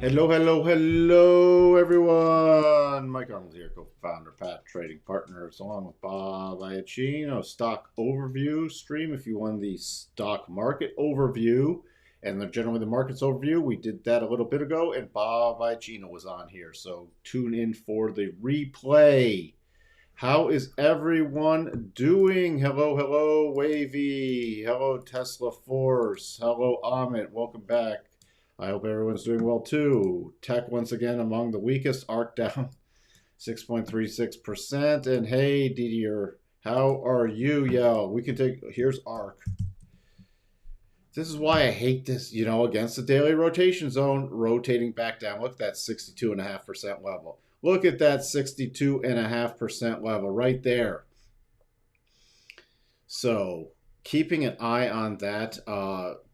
Hello, hello, hello, everyone. Mike Arnold here, co-founder, Pat Trading Partners, along with Bob Iacchino, Stock Overview stream. If you want the stock market overview and generally the market's overview, we did that a little bit ago, and Bob Iacchino was on here. So tune in for the replay. How is everyone doing? Hello, hello, Wavy. Hello, Tesla Force. Hello, Amit. Welcome back. I hope everyone's doing well too. Tech once again among the weakest. ARC down 6.36%. And hey, Didier, how are you? Yeah, we can take. Here's ARC. This is why I hate this, against the daily rotation zone, rotating back down. Look at that 62.5% level. Look at that 62.5% level right there. So keeping an eye on that.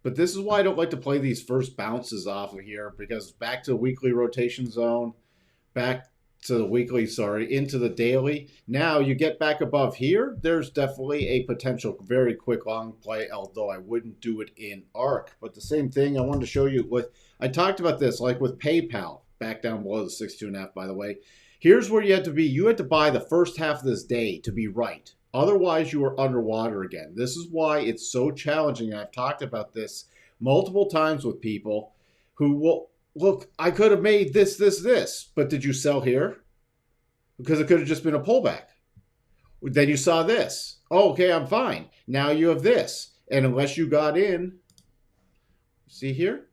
But this is why I don't like to play these first bounces off of here, because back to the weekly rotation zone, back to the weekly, into the daily. Now you get back above here, there's definitely a potential very quick long play, although I wouldn't do it in ARC. But the same thing I wanted to show you with, I talked about this, like with PayPal, back down below the 62.5, by the way. Here's where you had to be. You had to buy the first half of this day to be right. Otherwise, you are underwater again. This is why it's so challenging. I've talked about this multiple times with people who will, look, I could have made this, but did you sell here? Because it could have just been a pullback. Then you saw this. Oh, okay, I'm fine. Now you have this. And unless you got in, see here?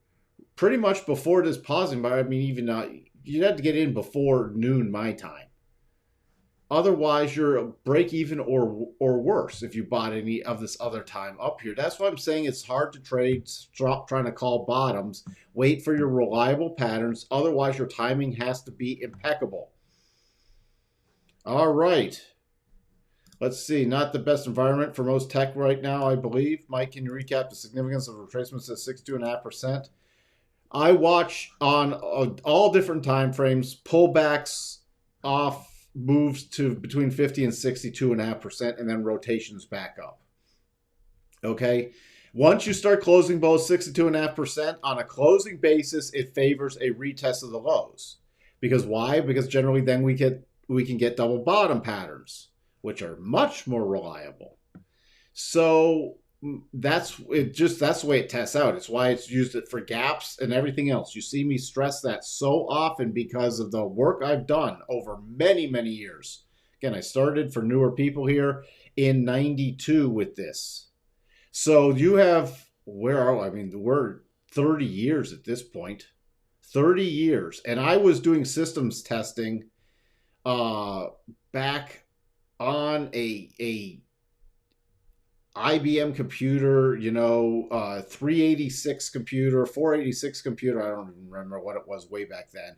Pretty much before this pausing, but I mean, even not, you'd have to get in before noon my time. Otherwise, you're break even or worse if you bought any of this other time up here. That's why I'm saying it's hard to trade, stop trying to call bottoms. Wait for your reliable patterns. Otherwise, your timing has to be impeccable. All right. Let's see. Not the best environment for most tech right now, I believe. Mike, can you recap the significance of retracements at 62.5%? I watch on all different time frames, pullbacks off moves to between 50 and 62.5%, and then rotations back up. Okay. Once you start closing below 62.5% on a closing basis, it favors a retest of the lows. Because why? Because generally then we can get double bottom patterns, which are much more reliable. So that's the way it tests out. It's why it's used it for gaps and everything else. You see me stress that so often because of the work I've done over many, many years. Again, I started for newer people here in 92 with this. So you have, we're 30 years at this point. 30 years. And I was doing systems testing back on a IBM computer, 386 computer, 486 computer. I don't even remember what it was way back then.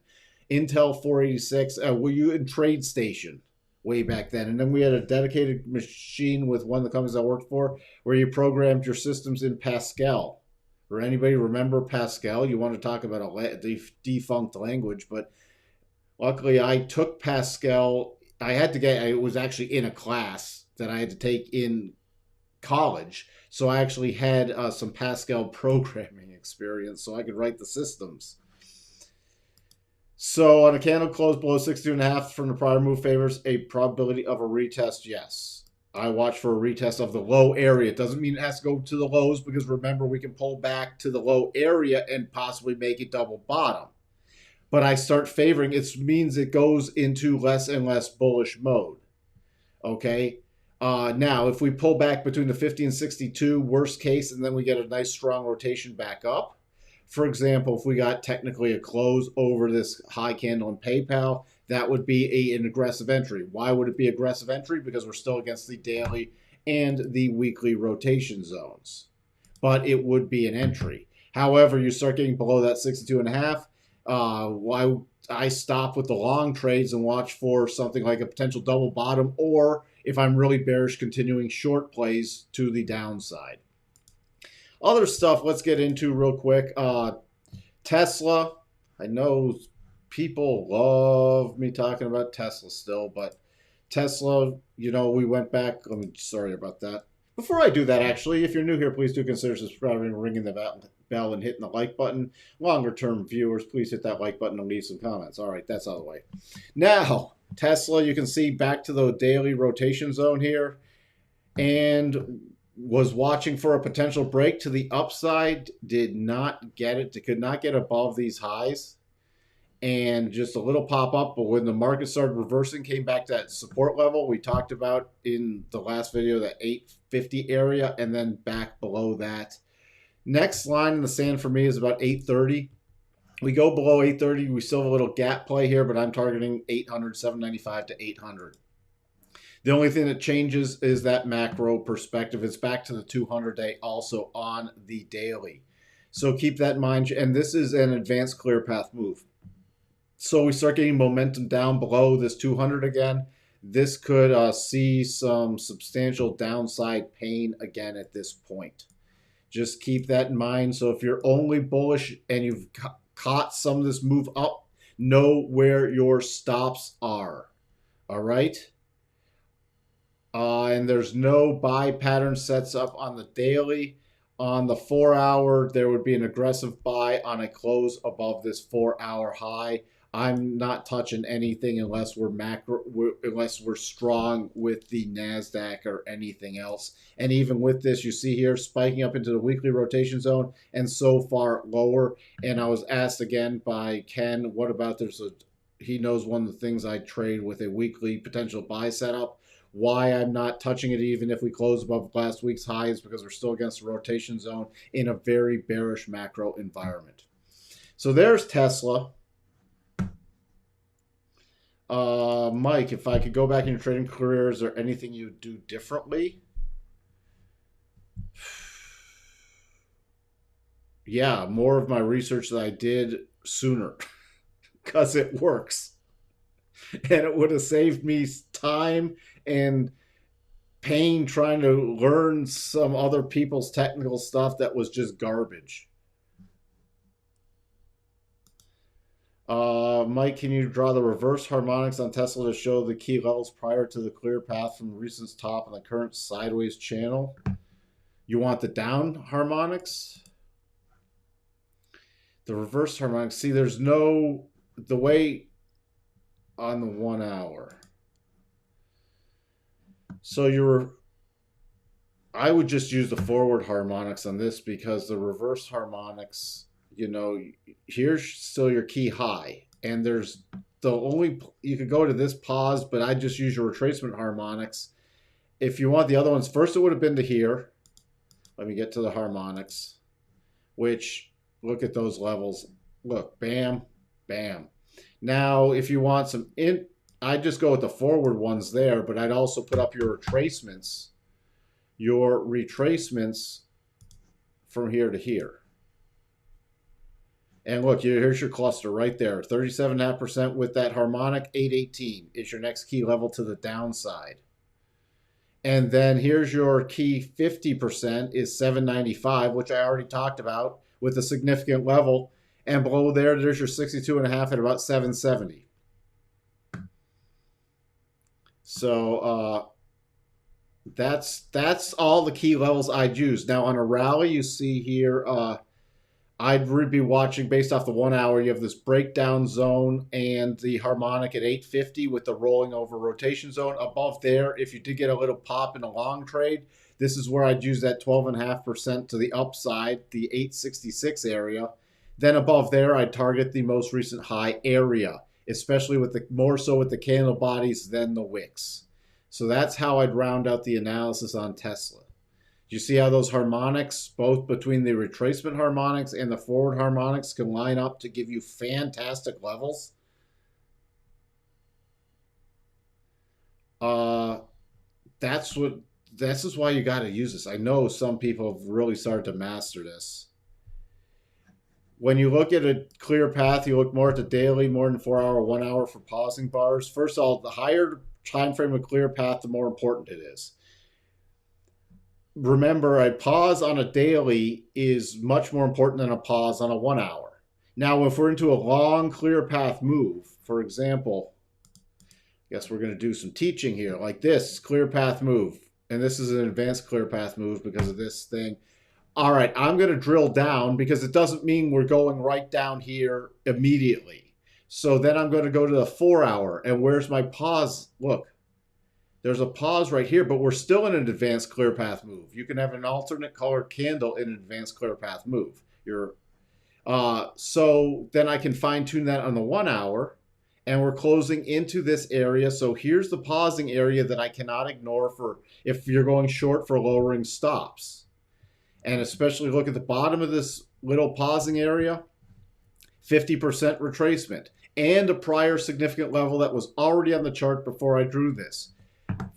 Intel 486. Were you in TradeStation way back then? And then we had a dedicated machine with one of the companies I worked for where you programmed your systems in Pascal. Or anybody remember Pascal? You want to talk about a defunct language, but luckily I took Pascal. It was actually in a class that I had to take in college, so I actually had some Pascal programming experience, so I could write the systems. So on a candle close below 62.5 from the prior move favors a probability of a retest. Yes, I watch for a retest of the low area. It doesn't mean it has to go to the lows, because remember, we can pull back to the low area and possibly make it double bottom. But I start favoring, it means it goes into less and less bullish mode. Okay. Now, if we pull back between the 50 and 62, worst case, and then we get a nice strong rotation back up. For example, if we got technically a close over this high candle in PayPal, that would be an aggressive entry. Why would it be aggressive entry? Because we're still against the daily and the weekly rotation zones. But it would be an entry. However, you start getting below that 62.5, I stop with the long trades and watch for something like a potential double bottom, or if I'm really bearish, continuing short plays to the downside. Other stuff let's get into real quick. Tesla. I know people love me talking about Tesla still, but Tesla, we went back. Sorry about that. Before I do that, actually, if you're new here, please do consider subscribing and ringing the bell and hitting the like button. Longer term viewers, please hit that like button and leave some comments. All right, that's out of the way. Now, Tesla, you can see back to the daily rotation zone here, and was watching for a potential break to the upside, did not get it, could not get above these highs, and just a little pop up. But when the market started reversing, came back to that support level we talked about in the last video, that 850 area, and then back below that. Next line in the sand for me is about 830. We go below 830, we still have a little gap play here, but I'm targeting 800, 795 to 800. The only thing that changes is that macro perspective. It's back to the 200-day also on the daily. So keep that in mind. And this is an advanced clear path move. So we start getting momentum down below this 200 again. This could see some substantial downside pain again at this point. Just keep that in mind. So if you're only bullish and you've caught some of this move up, know where your stops are. All right? And there's no buy pattern sets up on the daily. On the 4 hour, there would be an aggressive buy on a close above this 4 hour high. I'm not touching anything unless we're strong with the NASDAQ or anything else. And even with this, you see here spiking up into the weekly rotation zone and so far lower. And I was asked again by Ken, what about he knows one of the things I trade with a weekly potential buy setup. Why I'm not touching it even if we close above last week's high is because we're still against the rotation zone in a very bearish macro environment. So there's Tesla. Mike, if I could go back in your trading career, is there anything you would do differently? Yeah, more of my research that I did sooner because it works. And it would have saved me time and pain trying to learn some other people's technical stuff that was just garbage. Mike, can you draw the reverse harmonics on Tesla to show the key levels prior to the clear path from the recent top and the current sideways channel? You want the down harmonics? The reverse harmonics. See, there's no, the way on the 1 hour. So I would just use the forward harmonics on this because the reverse harmonics, you know, here's still your key high. And there's you could go to this pause, but I just use your retracement harmonics. If you want the other ones, first it would have been to here. Let me get to the harmonics, which look at those levels. Look, bam, bam. Now, if you want some I'd just go with the forward ones there, but I'd also put up your retracements from here to here. And look, here's your cluster right there. 37.5% with that harmonic. 818 is your next key level to the downside. And then here's your key 50% is 795, which I already talked about with a significant level. And below there's your 62.5 at about 770. So that's all the key levels I'd use. Now on a rally, you see here, I'd be watching based off the 1 hour. You have this breakdown zone and the harmonic at 850 with the rolling over rotation zone. Above there, if you did get a little pop in a long trade, this is where I'd use that 12.5% to the upside, the 866 area. Then above there, I'd target the most recent high area, especially with more so with the candle bodies than the wicks. So that's how I'd round out the analysis on Tesla. You see how those harmonics, both between the retracement harmonics and the forward harmonics, can line up to give you fantastic levels? This is why you got to use this. I know some people have really started to master this. When you look at a clear path, you look more at the daily, more than 4 hour, 1 hour for pausing bars. First of all, the higher time frame of clear path, the more important it is. Remember, a pause on a daily is much more important than a pause on a 1 hour. Now, if we're into a long clear path move, for example, I guess we're going to do some teaching here, like this clear path move. And this is an advanced clear path move because of this thing. All right, I'm going to drill down because it doesn't mean we're going right down here immediately. So then I'm going to go to the 4 hour. And where's my pause? Look, there's a pause right here, but we're still in an advanced clear path move. You can have an alternate colored candle in an advanced clear path move. So then I can fine tune that on the 1 hour, and we're closing into this area. So here's the pausing area that I cannot ignore for if you're going short for lowering stops. And especially look at the bottom of this little pausing area, 50% retracement and a prior significant level that was already on the chart before I drew this.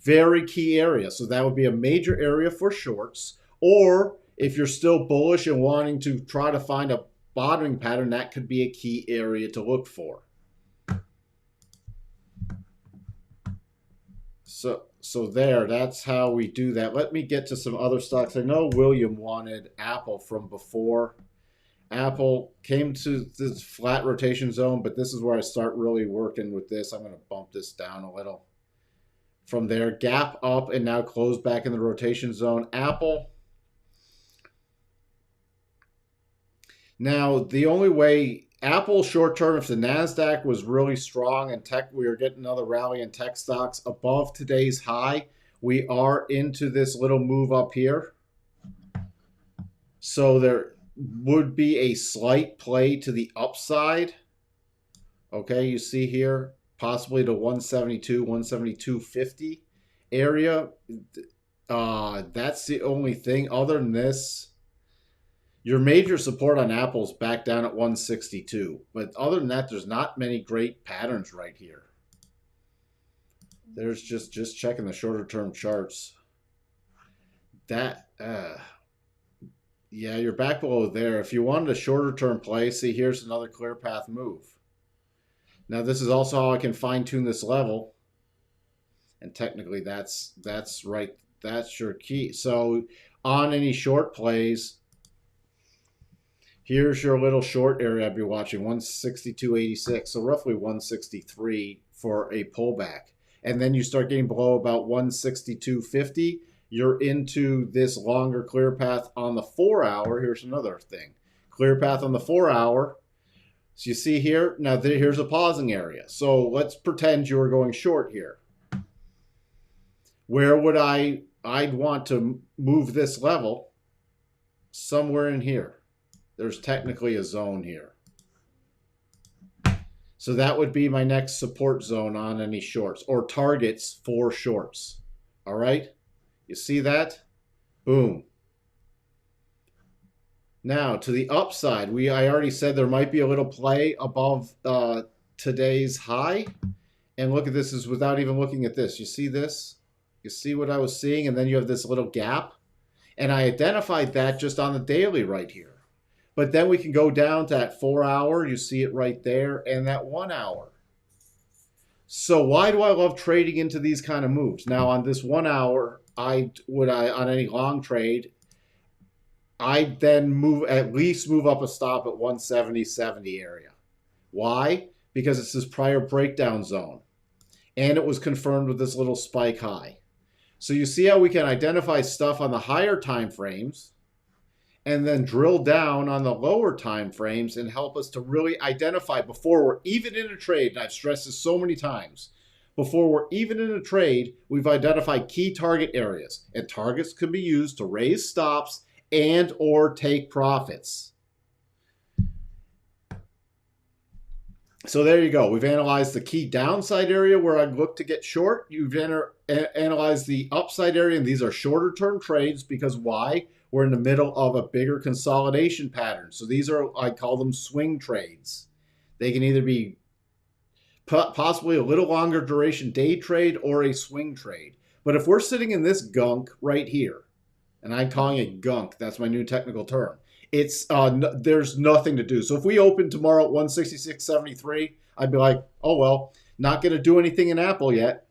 Very key area. So that would be a major area for shorts. Or if you're still bullish and wanting to try to find a bottoming pattern, that could be a key area to look for. So there, that's how we do that. Let me get to some other stocks. I know William wanted Apple from before. Apple came to this flat rotation zone, but this is where I start really working with this. I'm going to bump this down a little. From there, gap up and now close back in the rotation zone. Apple. Now, the only way Apple short term, if the NASDAQ was really strong and tech, we are getting another rally in tech stocks above today's high. We are into this little move up here. So there would be a slight play to the upside. Okay, you see here, possibly to 172, 172.50 area. That's the only thing. Other than this, your major support on Apple's back down at 162. But other than that, there's not many great patterns right here. There's just checking the shorter term charts. That, yeah, you're back below there. If you wanted a shorter term play, see, here's another clear path move. Now, this is also how I can fine tune this level. And technically, that's right. That's your key. So on any short plays, here's your little short area I'd be watching, 162.86. So roughly 163 for a pullback. And then you start getting below about 162.50. You're into this longer clear path on the 4 hour. Here's another thing. Clear path on the 4 hour. So you see here, now here's a pausing area. So let's pretend you were going short here. Where would I'd want to move this level? Somewhere in here. There's technically a zone here. So that would be my next support zone on any shorts or targets for shorts. All right? You see that? Boom. Now, to the upside, I already said there might be a little play above today's high. And look at this, is without even looking at this. You see this? You see what I was seeing? And then you have this little gap. And I identified that just on the daily right here. But then we can go down to that 4 hour. You see it right there. And that 1 hour. So why do I love trading into these kind of moves? Now, on this 1 hour, on any long trade, I'd then at least move up a stop at 170.70 area. Why? Because it's this prior breakdown zone. And it was confirmed with this little spike high. So you see how we can identify stuff on the higher time frames and then drill down on the lower time frames and help us to really identify before we're even in a trade. And I've stressed this so many times. Before we're even in a trade, we've identified key target areas. And targets can be used to raise stops and or take profits. So there you go. We've analyzed the key downside area where I'd look to get short. You've analyzed the upside area, and these are shorter term trades because why? We're in the middle of a bigger consolidation pattern. So these are, I call them swing trades. They can either be possibly a little longer duration day trade or a swing trade. But if we're sitting in this gunk right here, and I'm calling it gunk, that's my new technical term, it's there's nothing to do. So if we open tomorrow at 166.73, I'd be like, oh, well, not going to do anything in Apple yet.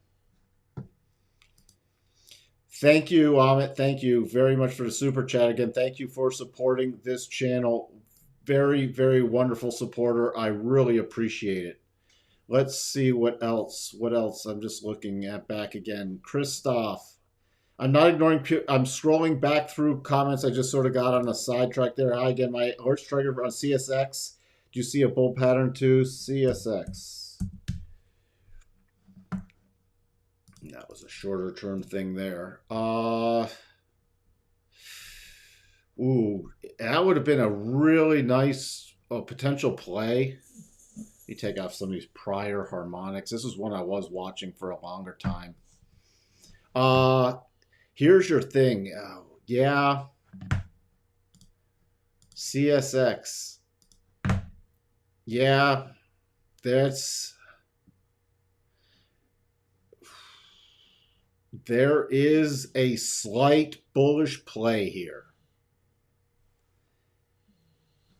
Thank you, Amit. Thank you very much for the super chat. Again, thank you for supporting this channel. Very, very wonderful supporter. I really appreciate it. Let's see what else. What else? I'm just looking at back again. Christoph. I'm not ignoring. I'm scrolling back through comments I just sort of got on a sidetrack there. Hi again, my horse trigger on CSX. Do you see a bull pattern too? CSX. That was a shorter term thing there. Ooh, that would have been a really nice potential play. Let me take off some of these prior harmonics. This is one I was watching for a longer time. Here's your thing. Yeah. CSX. Yeah. There is a slight bullish play here.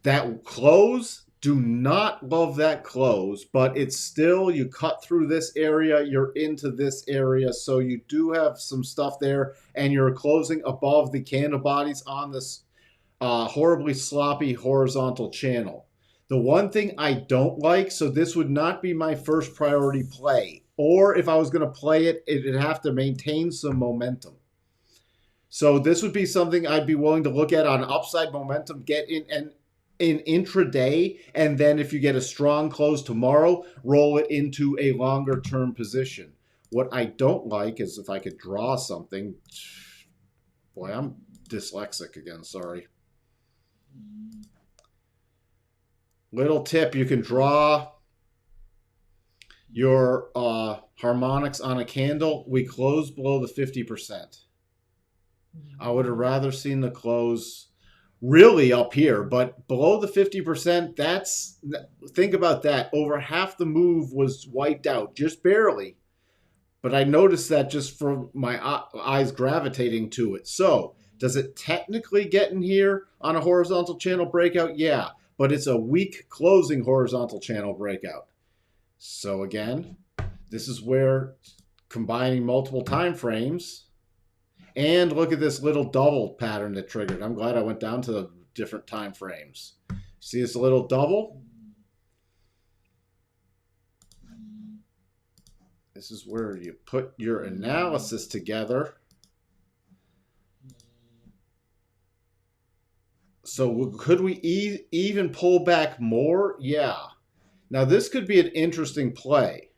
That close, do not love that close, but it's still, you cut through this area, you're into this area, so you do have some stuff there, and you're closing above the candle bodies on this horribly sloppy horizontal channel. The one thing I don't like, so this would not be my first priority play, or if I was going to play it, it'd have to maintain some momentum. So this would be something I'd be willing to look at on upside momentum, get in and in intraday, and then if you get a strong close tomorrow, roll it into a longer term position. What I don't like is if I could draw something. Boy, I'm dyslexic again, sorry. Little tip, you can draw your harmonics on a candle. We closed below the 50%. I would have rather seen the close really up here, but below the 50%, think about that. Over half the move was wiped out, just barely. But I noticed that just from my eyes gravitating to it. So, does it technically get in here on a horizontal channel breakout? Yeah, but it's a weak closing horizontal channel breakout. So again, this is where combining multiple time frames. And look at this little double pattern that triggered. I'm glad I went down to the different time frames. See this little double? This is where you put your analysis together. So could we even pull back more? Yeah. Now this could be an interesting play.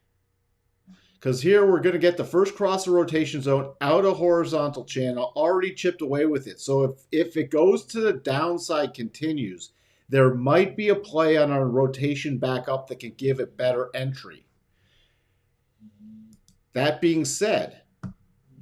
Because here we're going to get the first cross the rotation zone out of horizontal channel, already chipped away with it. So if it goes to the downside continues, there might be a play on a rotation back up that can give it better entry. That being said,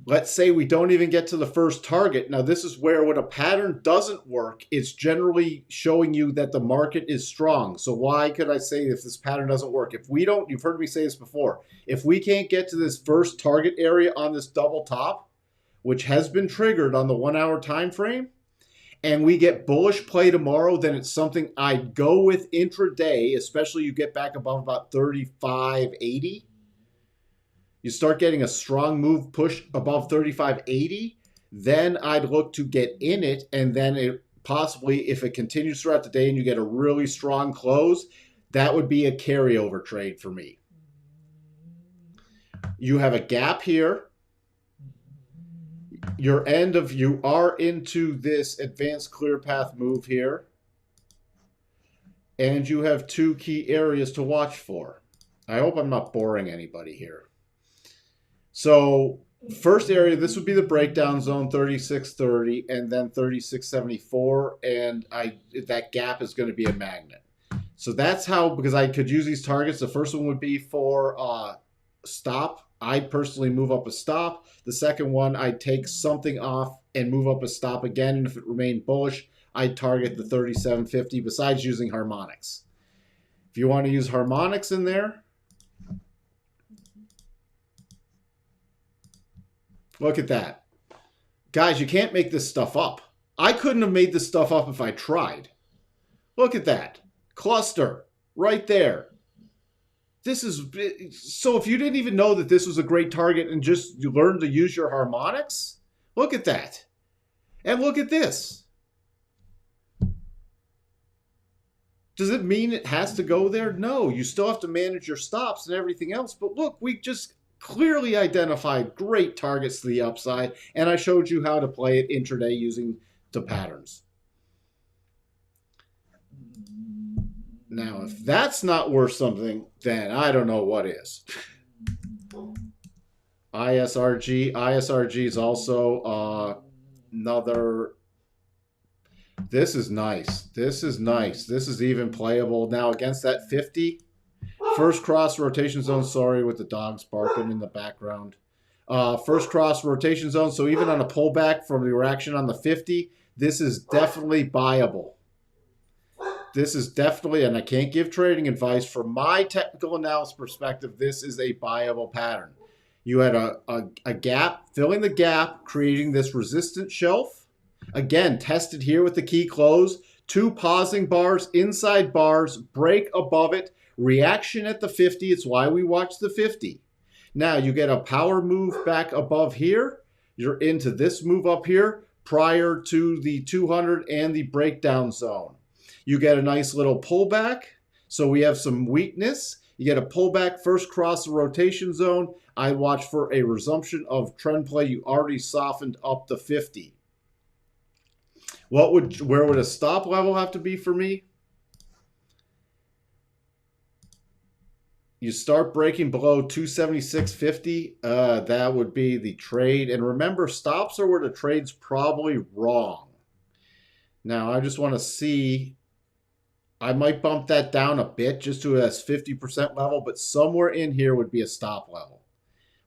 let's say we don't even get to the first target. Now this is where when a pattern doesn't work, it's generally showing you that the market is strong. So why could I say if this pattern doesn't work? If we don't, you've heard me say this before, if we can't get to this first target area on this double top, which has been triggered on the 1 hour time frame, and we get bullish play tomorrow, then it's something I'd go with intraday, especially you get back above about 35.80. You start getting a strong move push above 35.80, then I'd look to get in it, and then it possibly, if it continues throughout the day and you get a really strong close, that would be a carryover trade for me. You have a gap here. You are into this advanced clear path move here. And you have two key areas to watch for. I hope I'm not boring anybody here. So first area, this would be the breakdown zone, 36.30 and then 36.74, and that gap is going to be a magnet. So that's how, because I could use these targets. The first one would be for stop. I'd personally move up a stop. The second one, I'd take something off and move up a stop again, and if it remained bullish, I'd target the 37.50 besides using harmonics. If you want to use harmonics in there, look at that. Guys, you can't make this stuff up. I couldn't have made this stuff up if I tried. Look at that. Cluster right there. This is so if you didn't even know that this was a great target and just you learned to use your harmonics, look at that. And look at this. Does it mean it has to go there? No, you still have to manage your stops and everything else. But look, we just clearly identified great targets to the upside, and I showed you how to play it intraday using the patterns. Now, if that's not worth something, then I don't know what is. ISRG is also another. This is nice. This is nice. This is even playable. Now, against that 50, first cross rotation zone. Sorry, with the dogs barking in the background. First cross rotation zone. So even on a pullback from the reaction on the 50, this is definitely buyable. This is definitely, and I can't give trading advice, from my technical analysis perspective, this is a buyable pattern. You had a gap, filling the gap, creating this resistant shelf. Again, tested here with the key close. 2 pausing bars, inside bars, break above it, reaction at the 50. It's why we watch the 50. Now you get a power move back above here. You're into this move up here prior to the 200 and the breakdown zone. You get a nice little pullback. So we have some weakness. You get a pullback, first cross the rotation zone. I watch for a resumption of trend play. You already softened up the 50. Where would a stop level have to be for me? You start breaking below 276.50. That would be the trade. And remember, stops are where the trade's probably wrong. Now, I just want to see. I might bump that down a bit just to a 50% level, but somewhere in here would be a stop level.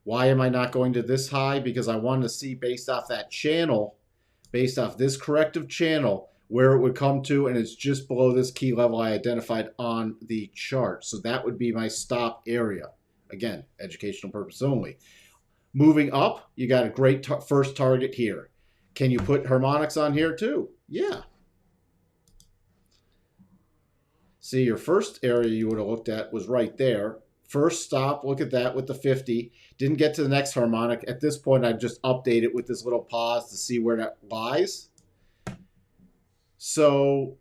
Why am I not going to this high? Because I wanted to see based off that channel, based off this corrective channel, where it would come to, and it's just below this key level I identified on the chart. So that would be my stop area. Again, educational purpose only. Moving up, you got a great first target here. Can you put harmonics on here too? Yeah. See, your first area you would have looked at was right there. First stop, look at that with the 50. Didn't get to the next harmonic. At this point, I'd just update it with this little pause to see where that lies. So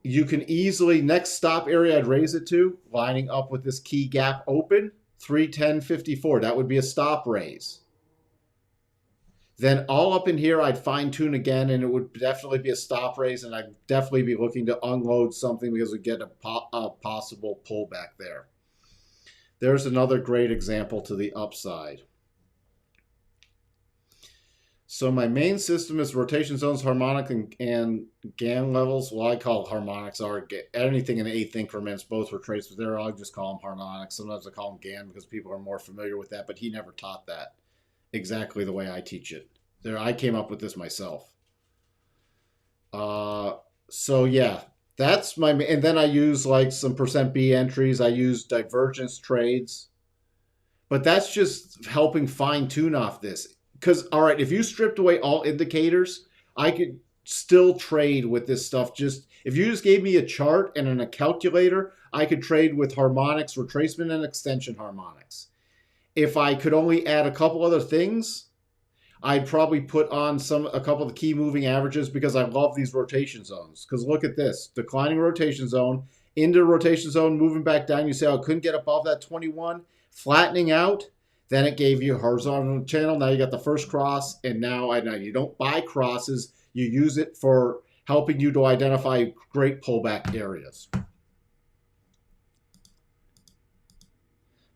you can easily, next stop area I'd raise it to, lining up with this key gap open, 310.54. That would be a stop raise. Then all up in here, I'd fine tune again, and it would definitely be a stop raise, and I'd definitely be looking to unload something because we get a possible pullback there. There's another great example to the upside. So my main system is rotation zones, harmonic, and Gann levels. Well, I call harmonics or anything in 1/8 increments. Both were traced, but there I'll just call them harmonics. Sometimes I call them Gann because people are more familiar with that, but he never taught that exactly the way I teach it. I came up with this myself. So yeah, that's my, and then I use like some %B entries. I use divergence trades, but that's just helping fine tune off this. Because, all right, if you stripped away all indicators, I could still trade with this stuff. Just if you just gave me a chart and a calculator, I could trade with harmonics, retracement, and extension harmonics. If I could only add a couple other things, I'd probably put on a couple of the key moving averages because I love these rotation zones. Because look at this, declining rotation zone, into rotation zone, moving back down. You say, oh, I couldn't get above that 21, flattening out. Then it gave you a horizontal channel. Now you got the first cross, and now you don't buy crosses. You use it for helping you to identify great pullback areas.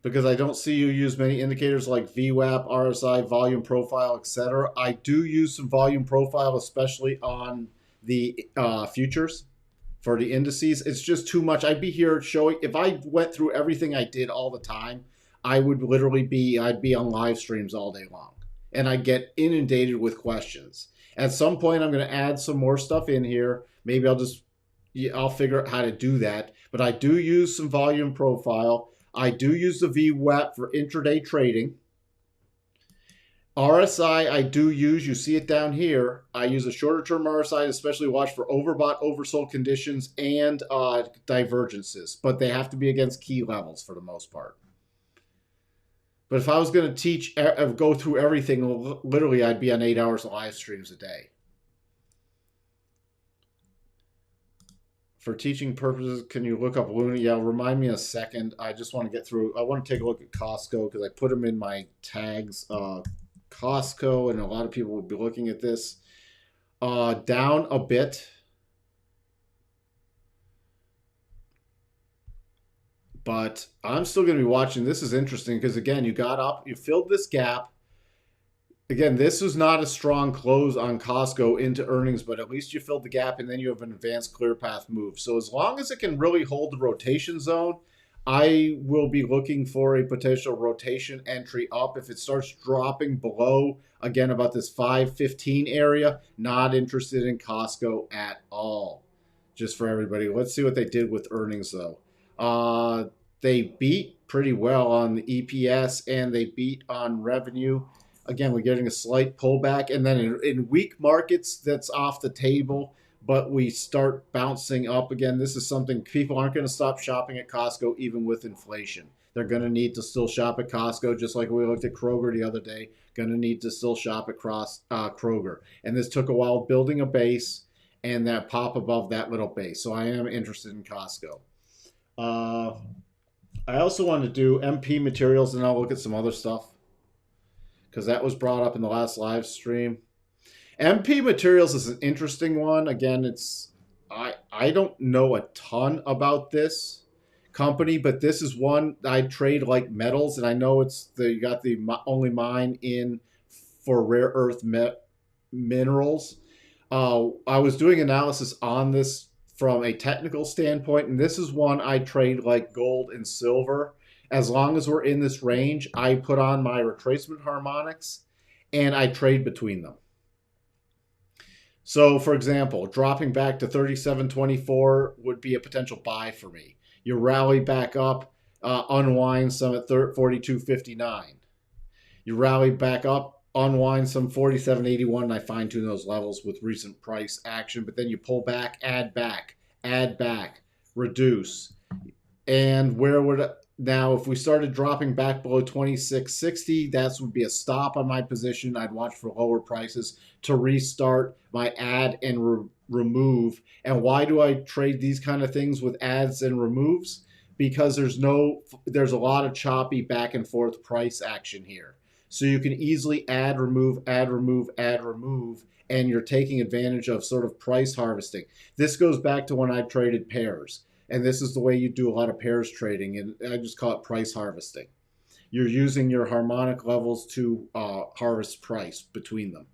Because I don't see you use many indicators like VWAP, RSI, volume profile, etc. I do use some volume profile, especially on the futures for the indices. It's just too much. I'd be here showing, if I went through everything I did all the time, I would literally I'd be on live streams all day long. And I'd get inundated with questions. At some point, I'm going to add some more stuff in here. Maybe I'll figure out how to do that. But I do use some volume profile. I do use the VWAP for intraday trading. RSI I do use, you see it down here. I use a shorter term RSI, especially watch for overbought, oversold conditions and divergences. But they have to be against key levels for the most part. But if I was going to go through everything, literally I'd be on 8 hours of live streams a day. For teaching purposes, can you look up Luna? Yeah, remind me a second. I just want to get through. I want to take a look at Costco because I put them in my tags. Costco, and a lot of people will be looking at this. Down a bit, but I'm still going to be watching. This is interesting because again, you got up, you filled this gap. Again, this was not a strong close on Costco into earnings, but at least you filled the gap and then you have an advanced clear path move. So as long as it can really hold the rotation zone, I will be looking for a potential rotation entry up. If it starts dropping below, again, about this 515 area, not interested in Costco at all. Just for everybody. Let's see what they did with earnings, though. They beat pretty well on the EPS and they beat on revenue. Again, we're getting a slight pullback. And then in weak markets, that's off the table. But we start bouncing up again. This is something people aren't going to stop shopping at Costco even with inflation. They're going to need to still shop at Costco, just like we looked at Kroger the other day. Going to need to still shop at Kroger. And this took a while building a base and that pop above that little base. So I am interested in Costco. I also want to do MP materials, and I'll look at some other stuff because that was brought up in the last live stream. MP Materials is an interesting one. Again, I don't know a ton about this company, but this is one I trade like metals, and I know you got the only mine in for rare earth minerals. I was doing analysis on this from a technical standpoint, and this is one I trade like gold and silver. As long as we're in this range, I put on my retracement harmonics and I trade between them. So, for example, dropping back to 37.24 would be a potential buy for me. You rally back up, unwind some at 42.59. You rally back up, unwind some 47.81, and I fine tune those levels with recent price action. But then you pull back, add back, reduce. And where would now, if we started dropping back below 26.60, that would be a stop on my position. I'd watch for lower prices to restart my add and remove. And why do I trade these kind of things with adds and removes? Because there's a lot of choppy back and forth price action here. So you can easily add, remove, and you're taking advantage of sort of price harvesting. This goes back to when I traded pairs. And this is the way you do a lot of pairs trading, and I just call it price harvesting. You're using your harmonic levels to harvest price between them.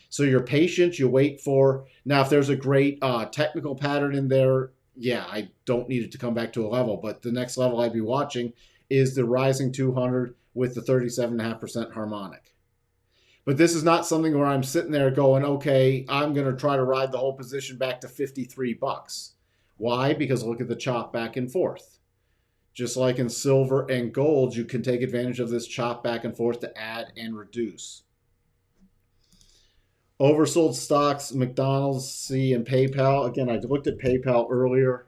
So you're patient, you wait for, now if there's a great technical pattern in there, yeah, I don't need it to come back to a level, but the next level I'd be watching is the rising 200 with the 37.5% harmonic. But this is not something where I'm sitting there going, okay, I'm going to try to ride the whole position back to 53 bucks. Why? Because look at the chop back and forth. Just like in silver and gold, you can take advantage of this chop back and forth to add and reduce. Oversold stocks, McDonald's, C, and PayPal. Again, I looked at PayPal earlier.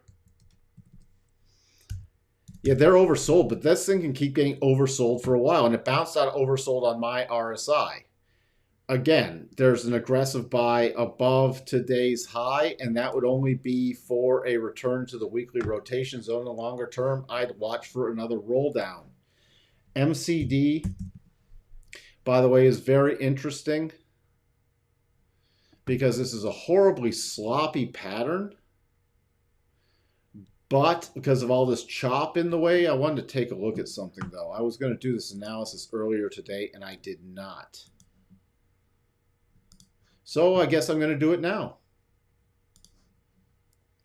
Yeah, they're oversold, but this thing can keep getting oversold for a while, and it bounced out oversold on my RSI. Again, there's an aggressive buy above today's high, and that would only be for a return to the weekly rotation zone. In the longer term, I'd watch for another roll down. MCD, by the way, is very interesting because this is a horribly sloppy pattern. But because of all this chop in the way, I wanted to take a look at something, though. I was going to do this analysis earlier today, and I did not. So I guess I'm going to do it now.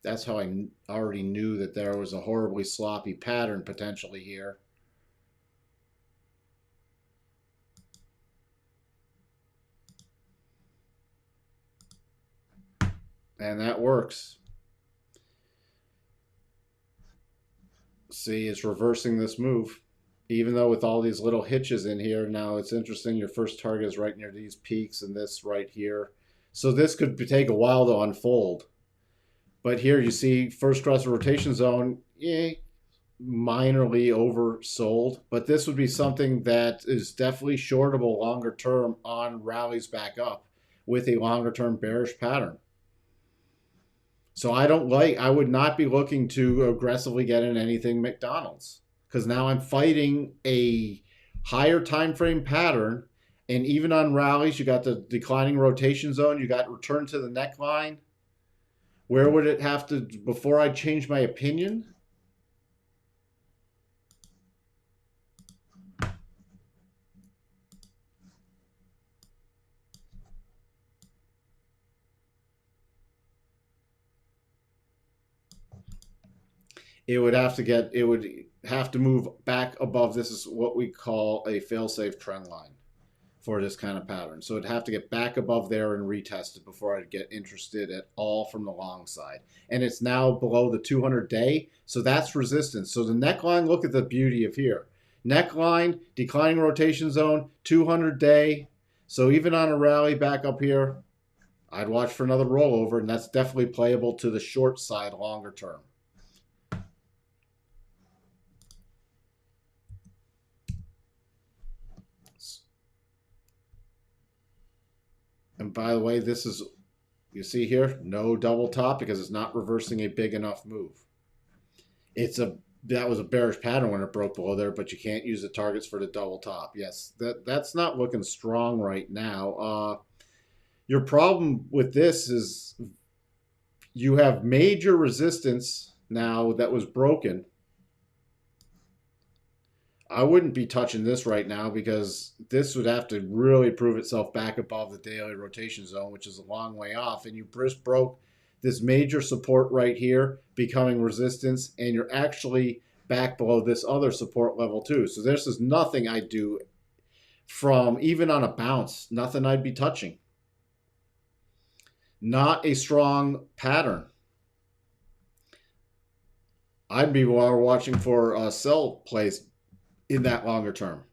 That's how I already knew that there was a horribly sloppy pattern potentially here. And that works. See, it's reversing this move. Even though with all these little hitches in here, now it's interesting. Your first target is right near these peaks and this right here. So this could take a while to unfold. But here you see first cross rotation zone, minorly oversold. But this would be something that is definitely shortable longer term on rallies back up with a longer term bearish pattern. So I would not be looking to aggressively get in anything McDonald's because now I'm fighting a higher time frame pattern. And even on rallies, you got the declining rotation zone, you got return to the neckline. Where would it have to, before I change my opinion? It would have to get, it would have to move back above. This is what we call a fail-safe trend line for this kind of pattern. So it'd have to get back above there and retest it before I'd get interested at all from the long side. And it's now below the 200-day, so that's resistance. So the neckline, look at the beauty of here. Neckline, declining rotation zone, 200-day. So even on a rally back up here, I'd watch for another rollover, and that's definitely playable to the short side longer term. And by the way, this is, you see here, no double top because it's not reversing a big enough move. That was a bearish pattern when it broke below there, but you can't use the targets for the double top. Yes, that's not looking strong right now. Your problem with this is you have major resistance now that was broken. I wouldn't be touching this right now because this would have to really prove itself back above the daily rotation zone, which is a long way off. And you just broke this major support right here, becoming resistance, and you're actually back below this other support level too. So this is nothing I'd do from, even on a bounce, nothing I'd be touching. Not a strong pattern. I'd be more watching for sell plays in that longer term.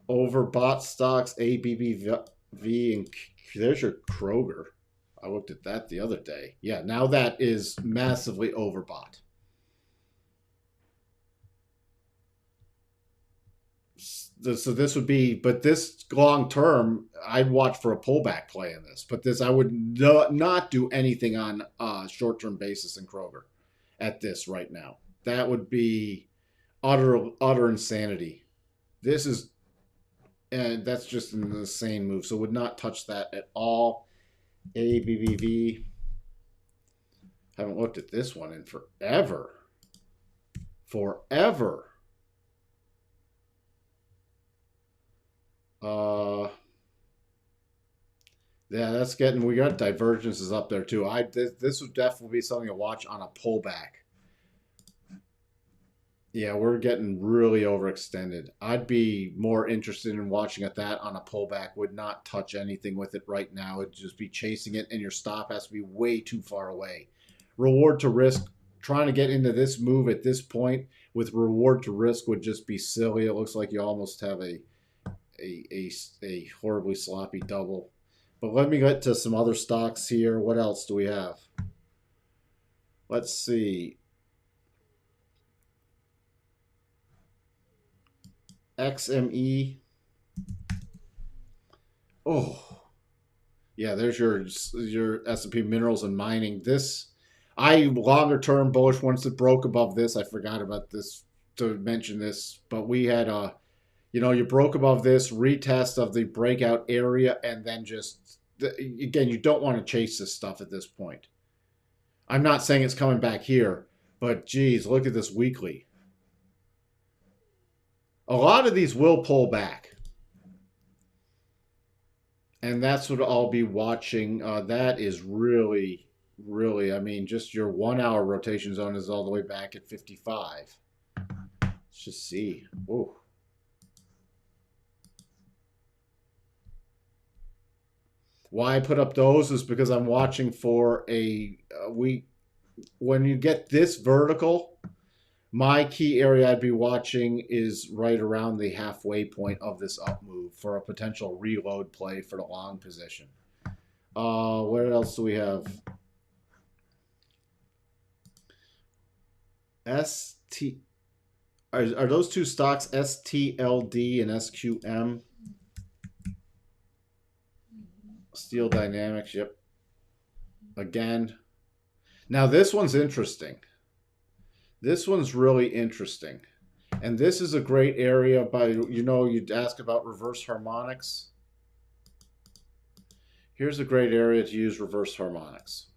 Overbought stocks, ABBV, and there's your Kroger. I looked at that the other day. Yeah, now that is massively overbought. So this would be, but this long term, I'd watch for a pullback play in this. But this, I would not do anything on a short term basis in Kroger at this right now. That would be utter insanity. This is, and that's just an insane move. So would not touch that at all. ABBV. Haven't looked at this one in forever. Forever. Yeah, that's getting, we got divergences up there too. This would definitely be something to watch on a pullback. Yeah, we're getting really overextended. I'd be more interested in watching at that on a pullback. Would not touch anything with it right now. It'd just be chasing it, and your stop has to be way too far away. Reward to risk, trying to get into this move at this point with reward to risk would just be silly. It looks like you almost have a horribly sloppy double. But let me get to some other stocks here. What else do we have? Let's see. XME. Oh, yeah. There's your S&P Minerals and Mining. This, I longer term bullish once it broke above this. I forgot about this to mention this, but we had you broke above this retest of the breakout area, and then just again, you don't want to chase this stuff at this point. I'm not saying it's coming back here, but geez, look at this weekly. A lot of these will pull back. And that's what I'll be watching. That is really, really, I mean, just your 1 hour rotation zone is all the way back at 55. Let's just see. Whoa. Why I put up those is because I'm watching for when you get this vertical, my key area I'd be watching is right around the halfway point of this up move for a potential reload play for the long position. What else do we have? Are those two stocks STLD and SQM? Steel Dynamics, yep. Again. Now this one's interesting. This one's really interesting. And this is a great area by, you'd ask about reverse harmonics. Here's a great area to use reverse harmonics.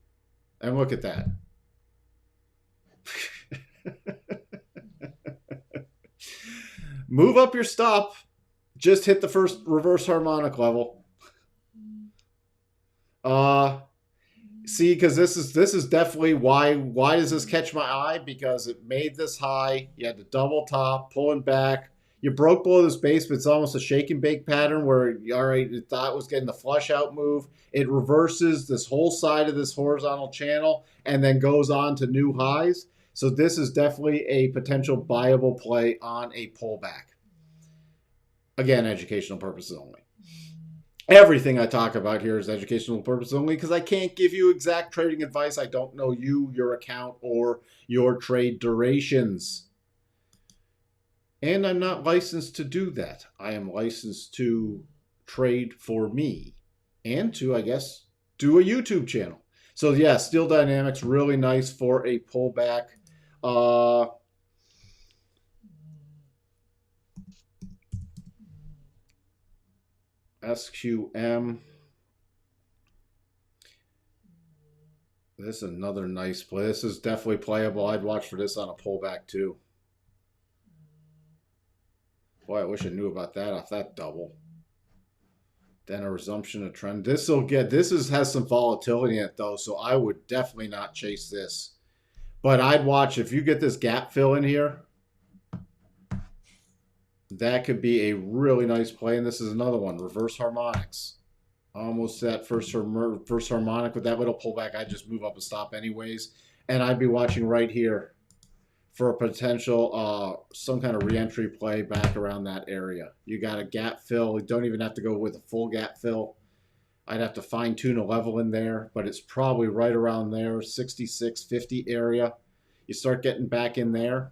And look at that. Move up your stop. Just hit the first reverse harmonic level. See, because this is definitely why does this catch my eye? Because it made this high. You had the double top, pulling back. You broke below this base, but it's almost a shake and bake pattern where, all right, you thought it was getting the flush out move. It reverses this whole side of this horizontal channel and then goes on to new highs. So this is definitely a potential viable play on a pullback. Again, educational purposes only. Everything I talk about here is educational purposes only because I can't give you exact trading advice. I don't know you, your account, or your trade durations. And I'm not licensed to do that. I am licensed to trade for me and to, I guess, do a YouTube channel. So yeah, Steel Dynamics, really nice for a pullback. SQM. This is another nice play. This is definitely playable. I'd watch for this on a pullback too. Boy, I wish I knew about that off that double. Then a resumption of trend. This has some volatility in it though, so I would definitely not chase this. But I'd watch if you get this gap fill in here. That could be a really nice play. And this is another one, reverse harmonics. Almost that first harmonic with that little pullback. I'd just move up and stop anyways. And I'd be watching right here for a potential some kind of re-entry play back around that area. You got a gap fill. You don't even have to go with a full gap fill. I'd have to fine tune a level in there, but it's probably right around there, 66.50 area. You start getting back in there.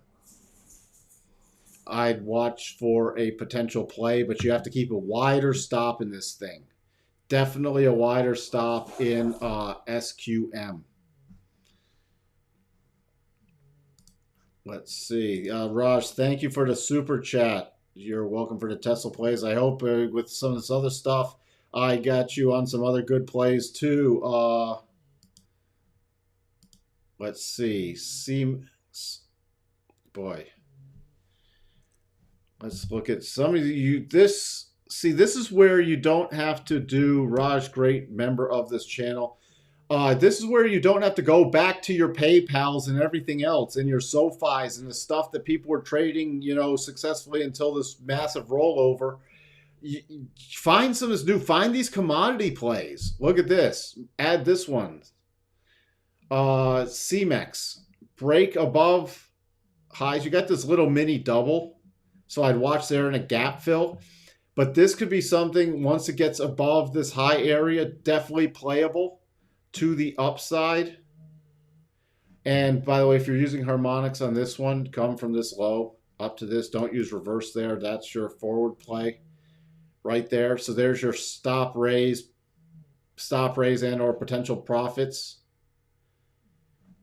I'd watch for a potential play, but you have to keep a wider stop in this thing. Definitely a wider stop in SQM. Let's see. Raj, thank you for the super chat. You're welcome for the Tesla plays. I hope with some of this other stuff, I got you on some other good plays too. Let's see. Boy. Let's look at some of you. This is where you don't have to do, Raj, great member of this channel. This is where you don't have to go back to your PayPals and everything else and your SoFis and the stuff that people were trading, successfully until this massive rollover. Find some of this new. Find these commodity plays. Look at this. Add this one. CMEX. Break above highs. You got this little mini double. So I'd watch there in a gap fill. But this could be something, once it gets above this high area, definitely playable to the upside. And by the way, if you're using harmonics on this one, come from this low up to this. Don't use reverse there. That's your forward play right there. So there's your stop raise and or potential profits.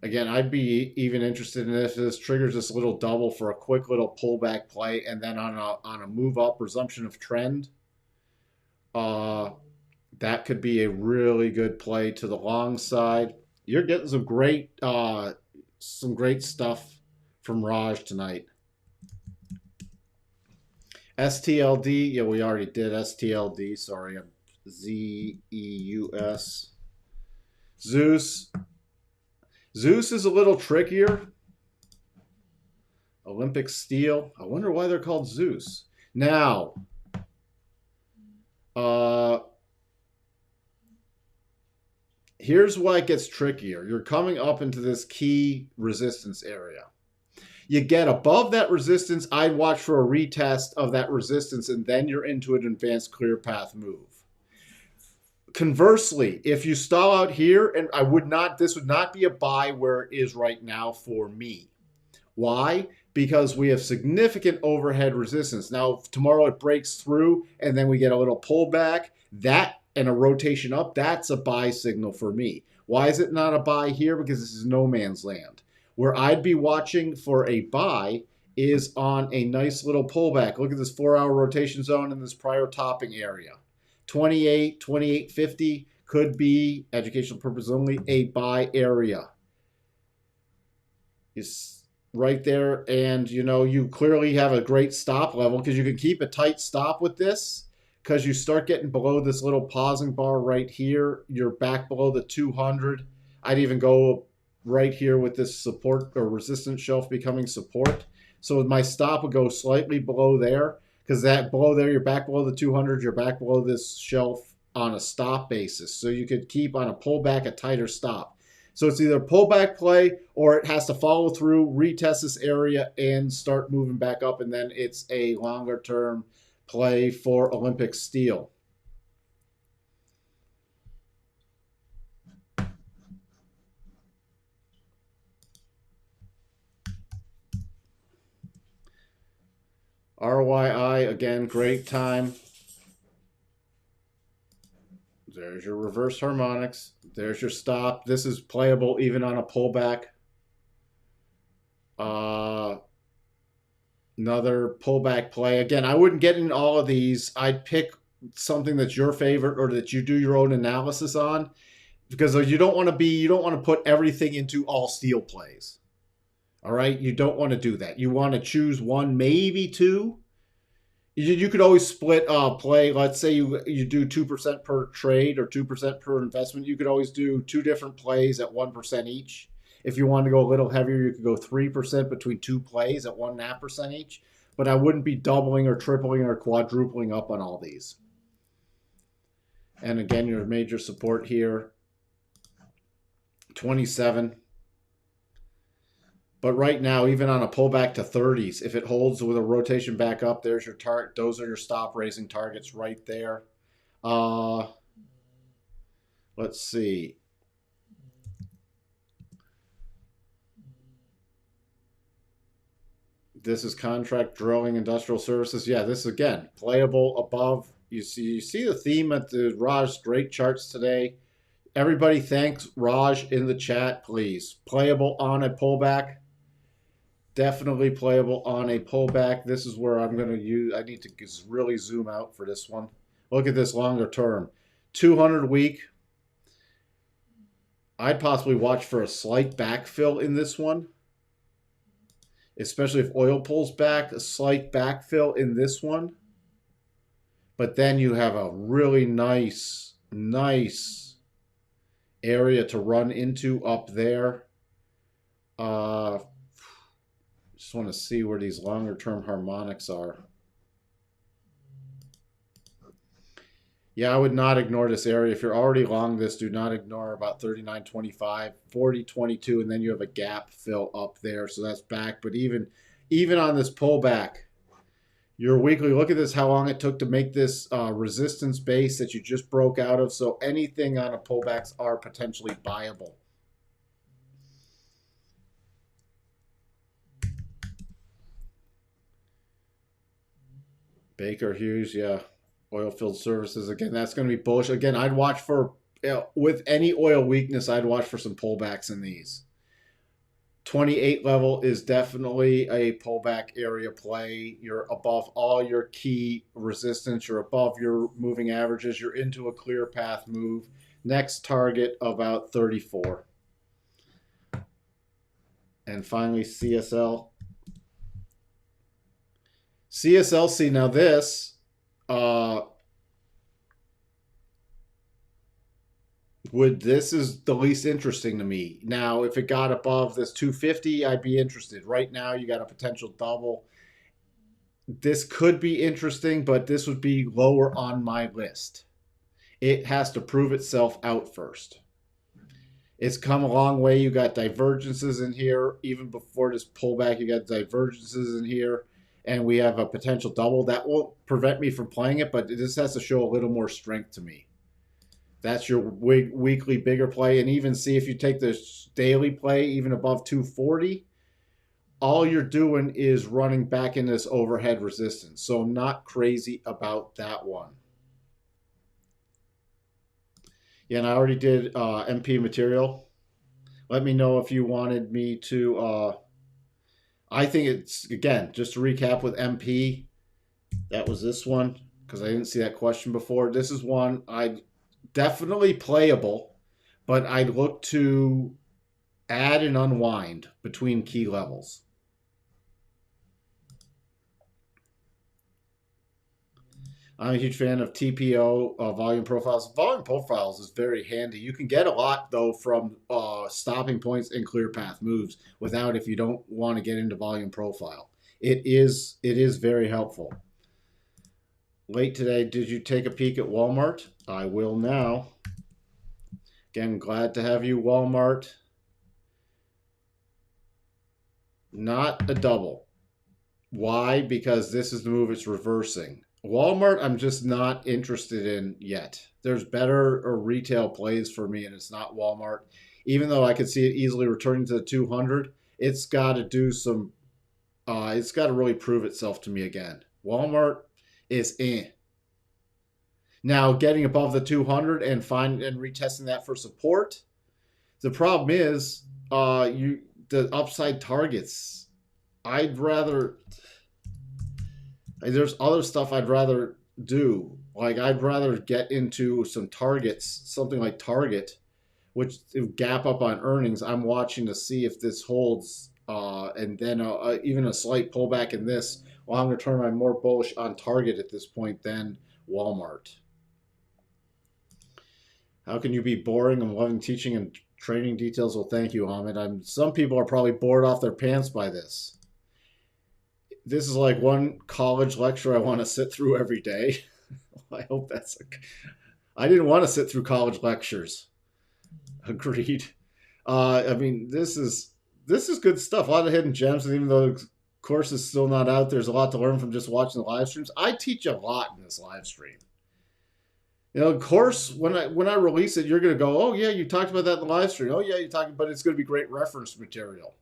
Again, I'd be even interested in if this triggers this little double for a quick little pullback play, and then on a move up resumption of trend, that could be a really good play to the long side. You're getting some great stuff from Raj tonight. STLD, yeah, we already did STLD. Sorry, ZEUS. Zeus is a little trickier. Olympic steel. I wonder why they're called Zeus. Now, here's why it gets trickier. You're coming up into this key resistance area. You get above that resistance, I'd watch for a retest of that resistance, and then you're into an advanced clear path move. Conversely, if you stall out here, and this would not be a buy where it is right now for me. Why? Because we have significant overhead resistance. Now, if tomorrow it breaks through and then we get a little pullback, that and a rotation up, that's a buy signal for me. Why is it not a buy here? Because this is no man's land. Where I'd be watching for a buy is on a nice little pullback. Look at this 4-hour rotation zone in this prior topping area. 28, 28.50 could be, educational purpose only, a buy area. It's right there, and you clearly have a great stop level because you can keep a tight stop with this because you start getting below this little pausing bar right here. You're back below the 200. I'd even go right here with this support or resistance shelf becoming support. So my stop would go slightly below there because that below there, you're back below the 200. You're back below this shelf on a stop basis. So you could keep on a pullback a tighter stop. So it's either pullback play or it has to follow through, retest this area, and start moving back up. And then it's a longer term play for Olympic steel. RYI, again, great time. There's your reverse harmonics. There's your stop. This is playable even on a pullback. Another pullback play. Again, I wouldn't get in all of these. I'd pick something that's your favorite or that you do your own analysis on, because you don't want to put everything into all steel plays. All right, you don't want to do that. You want to choose one, maybe two. You could always split play. Let's say you do 2% per trade or 2% per investment. You could always do two different plays at 1% each. If you want to go a little heavier, you could go 3% between two plays at 1.5% each. But I wouldn't be doubling or tripling or quadrupling up on all these. And again, your major support here, 27. But right now, even on a pullback to 30s, if it holds with a rotation back up, there's your target. Those are your stop raising targets right there. Let's see. This is contract drilling, industrial services. Yeah, this is, again, playable above. You see the theme at the Raj straight charts today. Everybody thanks Raj in the chat, please. Playable on a pullback. Definitely playable on a pullback. This is where I'm going to use, I need to really zoom out for this one. Look at this longer term. 200 week. I'd possibly watch for a slight backfill in this one. Especially if oil pulls back, a slight backfill in this one. But then you have a really nice area to run into up there. Just want to see where these longer term harmonics are. Yeah, I would not ignore this area. If you're already long this, do not ignore about 39.25, 40.22, and then you have a gap fill up there. So that's back. But even on this pullback, your weekly, look at this, how long it took to make this resistance base that you just broke out of. So anything on a pullbacks are potentially buyable. Baker Hughes, yeah. Oil field services, again, that's going to be bullish. Again, I'd watch for, with any oil weakness, I'd watch for some pullbacks in these. 28 level is definitely a pullback area play. You're above all your key resistance. You're above your moving averages. You're into a clear path move. Next target about 34. And finally, CSL. CSLC, now this, this is the least interesting to me. Now, if it got above this 250, I'd be interested. Right now, you got a potential double. This could be interesting, but this would be lower on my list. It has to prove itself out first. It's come a long way. You got divergences in here. Even before this pullback, you got divergences in here. And we have a potential double. That won't prevent me from playing it, but this has to show a little more strength to me. That's your weekly bigger play. And even see if you take this daily play, even above 240, all you're doing is running back in this overhead resistance. So I'm not crazy about that one. Yeah, and I already did MP material. Let me know if you wanted me to. I think it's, again, just to recap with MP, that was this one because I didn't see that question before. This is one I definitely playable, but I'd look to add and unwind between key levels. I'm a huge fan of TPO volume profiles. Volume profiles is very handy. You can get a lot though from stopping points and clear path moves without, if you don't want to get into volume profile. It is very helpful. Late today, did you take a peek at Walmart? I will now. Again, glad to have you, Walmart. Not a double. Why? Because this is the move it's reversing. Walmart, I'm just not interested in yet. There's better or retail plays for me, and it's not Walmart. Even though I could see it easily returning to the 200, it's got to do some. It's got to really prove itself to me again. Walmart is eh. Now getting above the 200 and retesting that for support. The problem is, the upside targets. I'd rather. There's other stuff I'd rather do. Like, I'd rather get into some targets, something like Target, which gap up on earnings. I'm watching to see if this holds, and then even a slight pullback in this. Longer term, I'm more bullish on Target at this point than Walmart. How can you be boring and loving teaching and training details? Well, thank you, Ahmed. Some people are probably bored off their pants by this. This is like one college lecture I want to sit through every day. I hope that's. I didn't want to sit through college lectures. Agreed. I mean, this is good stuff. A lot of hidden gems, and even though the course is still not out, there's a lot to learn from just watching the live streams. I teach a lot in this live stream. You know, of course, when I release it, you're going to go, oh yeah, you talked about that in the live stream. Oh yeah, you talked, but it's going to be great reference material.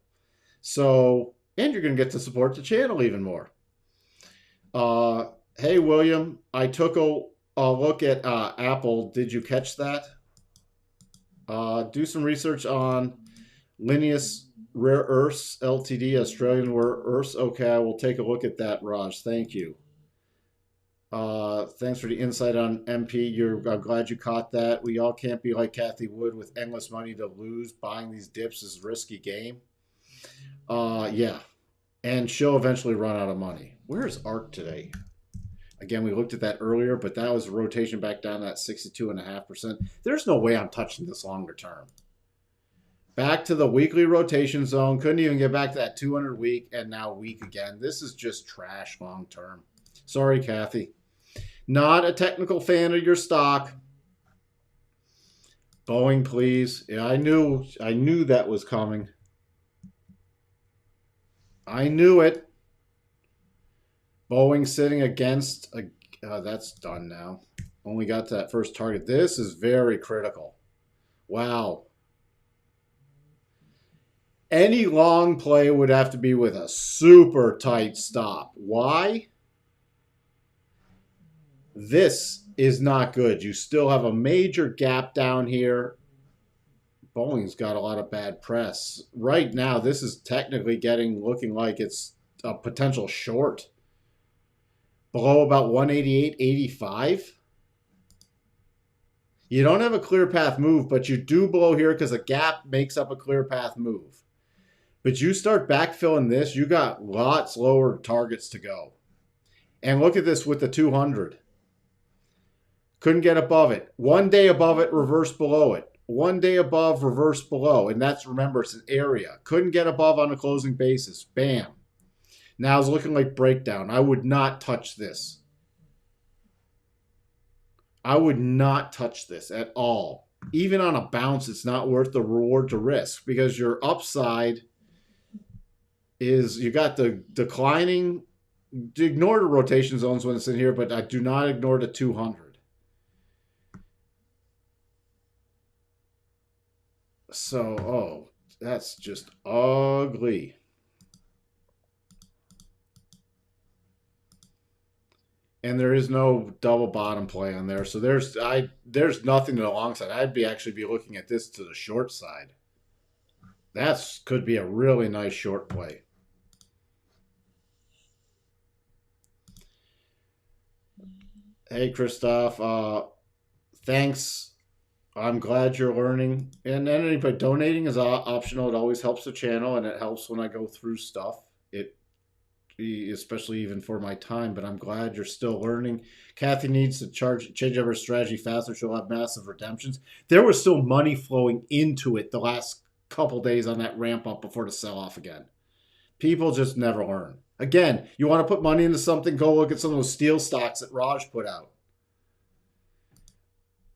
So. And you're going to get to support the channel even more. Hey, William, I took a look at Apple. Did you catch that? Do some research on Linneus Rare Earths Ltd, Australian Rare Earths. Okay, I will take a look at that, Raj. Thank you. Thanks for the insight on MP. I'm glad you caught that. We all can't be like Kathy Wood with endless money to lose. Buying these dips is a risky game. Yeah. And she'll eventually run out of money. Where is ARC today? Again, we looked at that earlier, but that was a rotation back down at 62.5%. There's no way I'm touching this longer term. Back to the weekly rotation zone. Couldn't even get back to that 200 week, and now weak again. This is just trash long term. Sorry, Kathy. Not a technical fan of your stock. Boeing, please. Yeah, I knew that was coming. I knew it. Boeing sitting against that's done now. Only got to that first target. This is very critical. Wow. Any long play would have to be with a super tight stop. Why? This is not good. You still have a major gap down here. Boeing's got a lot of bad press. Right now, this is technically looking like it's a potential short. Below about 188.85. You don't have a clear path move, but you do below here because a gap makes up a clear path move. But you start backfilling this, you got lots lower targets to go. And look at this with the 200. Couldn't get above it. One day above it, reverse below it. One day above, reverse below. And that's, remember, it's an area. Couldn't get above on a closing basis. Bam. Now it's looking like breakdown. I would not touch this. I would not touch this at all. Even on a bounce, it's not worth the reward to risk because your upside is, you got the declining. Ignore the rotation zones when it's in here, but I do not ignore the 200. So, oh, that's just ugly. And there is no double bottom play on there. So there's nothing to the long side. I'd be actually be looking at this to the short side. That could be a really nice short play. Hey, Christoph. Thanks. I'm glad you're learning. And anybody donating is optional. It always helps the channel, and it helps when I go through stuff. It, especially even for my time. But I'm glad you're still learning. Kathy needs to change up her strategy faster. She'll have massive redemptions. There was still money flowing into it the last couple days on that ramp up before the sell off again. People just never learn. Again, you want to put money into something, go look at some of those steel stocks that Raj put out.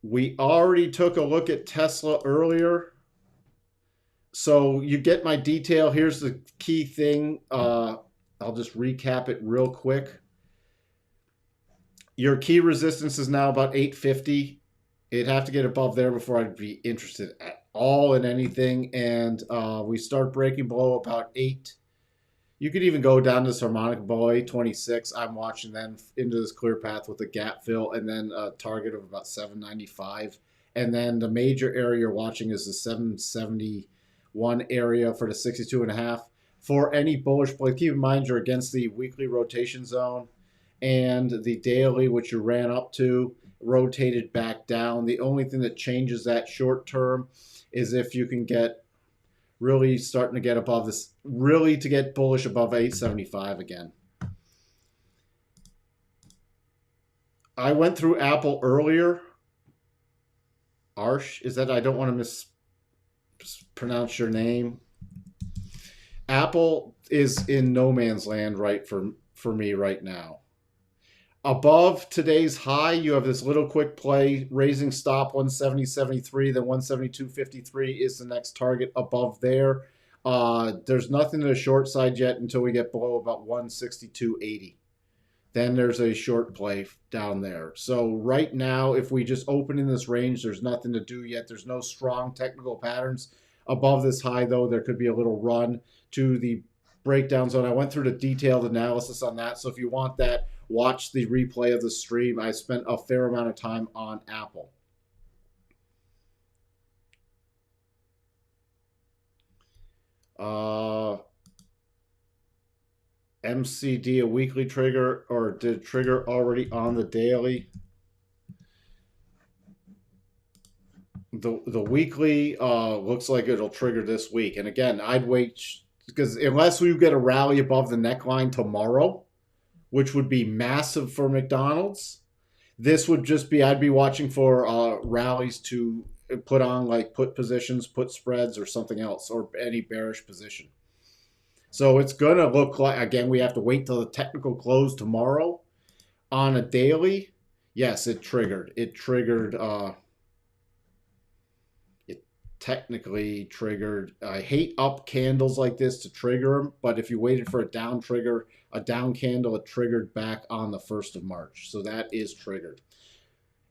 We already took a look at Tesla earlier. So you get my detail. Here's the key thing. I'll just recap it real quick. Your key resistance is now about 850. It'd have to get above there before I'd be interested at all in anything. And we start breaking below about 8. You could even go down to this harmonic below 826. I'm watching then into this clear path with a gap fill and then a target of about 795. And then the major area you're watching is the 771 area for the 62.5. For any bullish play, keep in mind you're against the weekly rotation zone and the daily, which you ran up to, rotated back down. The only thing that changes that short term is if you can get really starting to get above this, really to get bullish above 875 again. I went through Apple earlier. Arsh, is that, I don't want to mispronounce your name. Apple is in no man's land right for me right now. Above today's high, you have this little quick play, raising stop 170.73, then 172.53 is the next target above there. There's nothing to the short side yet until we get below about 162.80. Then there's a short play down there. So right now, if we just open in this range, there's nothing to do yet. There's no strong technical patterns. Above this high, though, there could be a little run to the breakdown zone. I went through the detailed analysis on that. So if you want that, watch the replay of the stream. I spent a fair amount of time on Apple. MCD, a weekly trigger, or did trigger already on the daily? The weekly looks like it'll trigger this week. And again, I'd wait, because unless we get a rally above the neckline tomorrow, which would be massive for McDonald's, this would just be, I'd be watching for rallies to put on like put positions, put spreads, or something else, or any bearish position. So it's going to look like, again, we have to wait till the technical close tomorrow. On a daily, yes, it triggered. It triggered, it technically triggered. I hate up candles like this to trigger them, but if you waited for a down trigger, a down candle, it triggered back on the 1st of March. So that is triggered.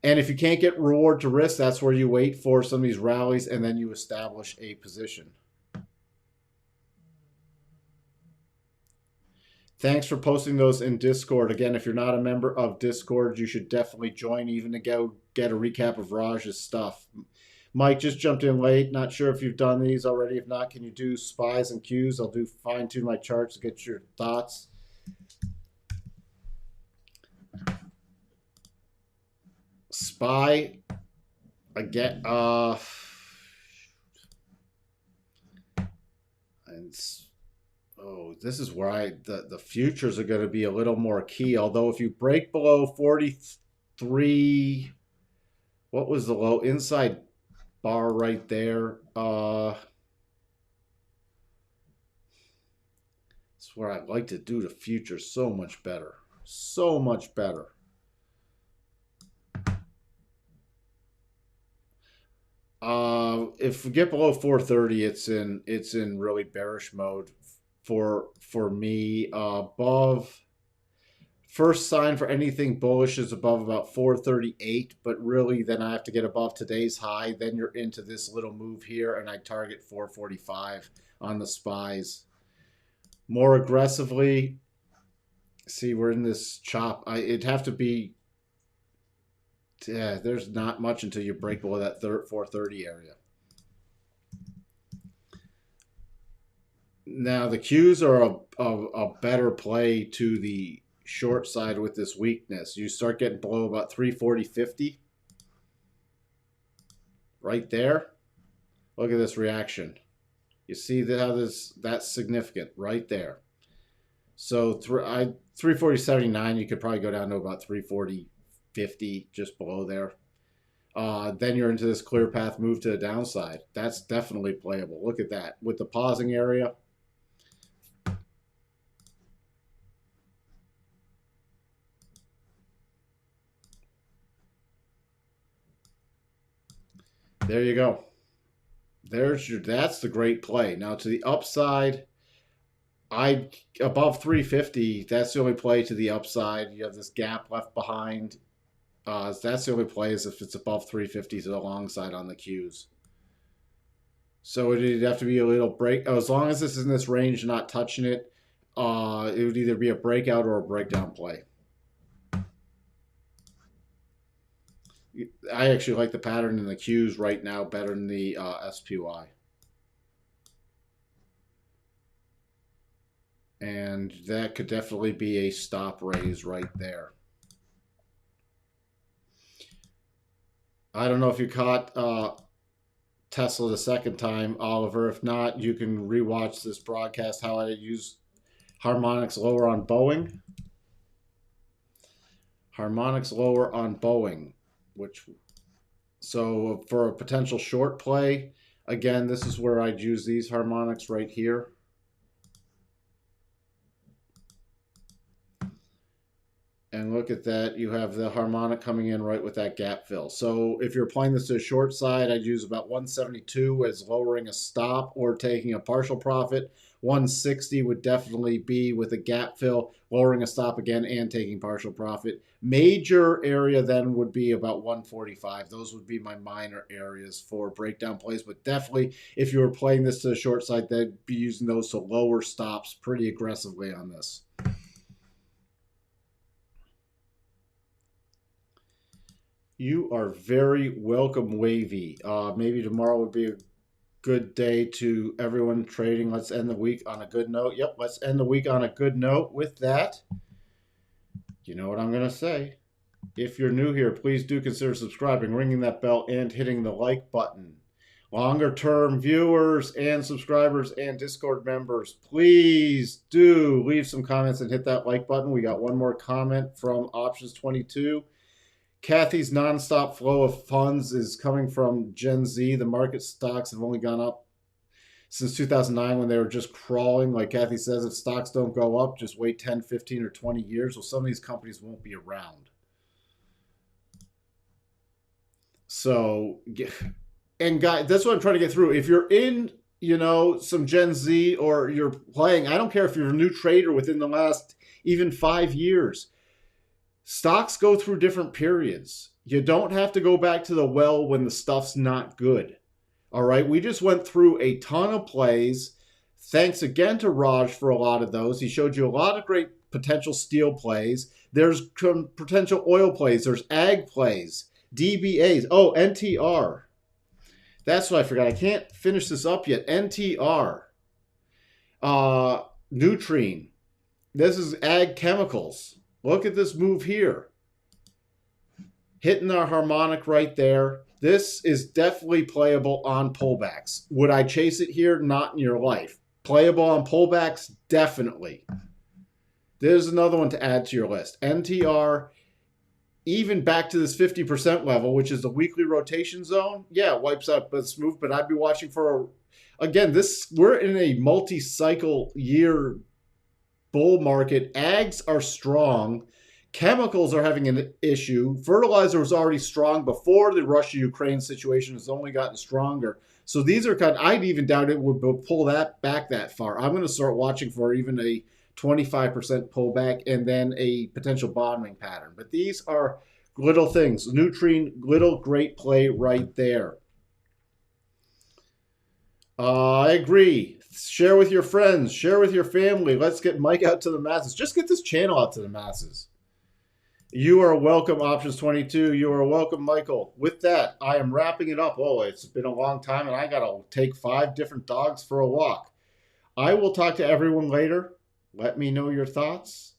And if you can't get reward to risk, that's where you wait for some of these rallies and then you establish a position. Thanks for posting those in Discord. Again, if you're not a member of Discord, you should definitely join, even to go get a recap of Raj's stuff. Mike just jumped in late. Not sure if you've done these already. If not, can you do spies and cues? I'll do fine-tune my charts to get your thoughts. Spy, again, and oh, this is where the futures are going to be a little more key. Although if you break below 43, what was the low? Inside bar right there. It's where I'd like to do the futures so much better. So much better. If we get below 430, it's in really bearish mode for me. Above, first sign for anything bullish is above about 438, but really then I have to get above today's high. Then you're into this little move here, and I target 445 on the spies. More aggressively, See, we're in this chop. It'd have to be. Yeah, there's not much until you break below that 430 area. Now the Qs are a better play to the short side with this weakness. You start getting below about 340.50. Right there. Look at this reaction. You see how that's significant right there. So 340.79, you could probably go down to about 340.50, just below there. Then you're into this clear path move to the downside. That's definitely playable. Look at that with the pausing area. There you go. That's the great play. Now to the upside, above 350, that's the only play to the upside. You have this gap left behind. That's the only play is if it's above 350 to the long side on the Qs. So it'd have to be a little break. As long as this is in this range, not touching it, it would either be a breakout or a breakdown play. I actually like the pattern in the Qs right now better than the SPY. And that could definitely be a stop raise right there. I don't know if you caught Tesla the second time, Oliver. If not, you can rewatch this broadcast, how I use Harmonics lower on Boeing. Harmonics lower on Boeing. So for a potential short play, again, this is where I'd use these harmonics right here. And look at that, you have the harmonic coming in right with that gap fill. So if you're applying this to a short side, I'd use about 172 as lowering a stop or taking a partial profit. 160 would definitely be with a gap fill, lowering a stop again and taking partial profit. Major area then would be about 145. Those would be my minor areas for breakdown plays. But definitely, if you were playing this to the short side, they'd be using those to lower stops pretty aggressively on this. You are very welcome, Wavy. Maybe tomorrow would be a good day to everyone trading. Let's end the week on a good note. Yep, let's end the week on a good note. With that, you know what I'm going to say. If you're new here, please do consider subscribing, ringing that bell, and hitting the like button. Longer term viewers and subscribers and Discord members, please do leave some comments and hit that like button. We got one more comment from Options 22. Kathy's nonstop flow of funds is coming from Gen Z. The market stocks have only gone up since 2009 when they were just crawling. Like Kathy says, if stocks don't go up, just wait 10, 15, or 20 years. Well, some of these companies won't be around. So, and guys, that's what I'm trying to get through. If you're in, some Gen Z or you're playing, I don't care if you're a new trader within the last even 5 years. Stocks go through different periods. You don't have to go back to the well when the stuff's not good. All right, we just went through a ton of plays. Thanks again to Raj for a lot of those. He showed you a lot of great potential steel plays. There's potential oil plays. There's ag plays, DBAs. Oh, NTR. That's what I forgot. I can't finish this up yet. NTR. Nutrien. This is ag chemicals. Look at this move here. Hitting our harmonic right there. This is definitely playable on pullbacks. Would I chase it here? Not in your life. Playable on pullbacks? Definitely. There's another one to add to your list. NTR, even back to this 50% level, which is the weekly rotation zone. Yeah, it wipes out this move, but I'd be watching for, again, we're in a multi-cycle year bull market. Ags are strong. Chemicals are having an issue. Fertilizer was already strong before the Russia-Ukraine situation has only gotten stronger. So these are I'd even doubt it would pull that back that far. I'm going to start watching for even a 25% pullback and then a potential bottoming pattern. But these are little things. Nutrien, little great play right there. I agree. Share with your friends. Share with your family. Let's get Mike out to the masses. Just get this channel out to the masses. You are welcome, Options 22. You are welcome, Michael. With that, I am wrapping it up. Oh, it's been a long time, and I got to take 5 different dogs for a walk. I will talk to everyone later. Let me know your thoughts.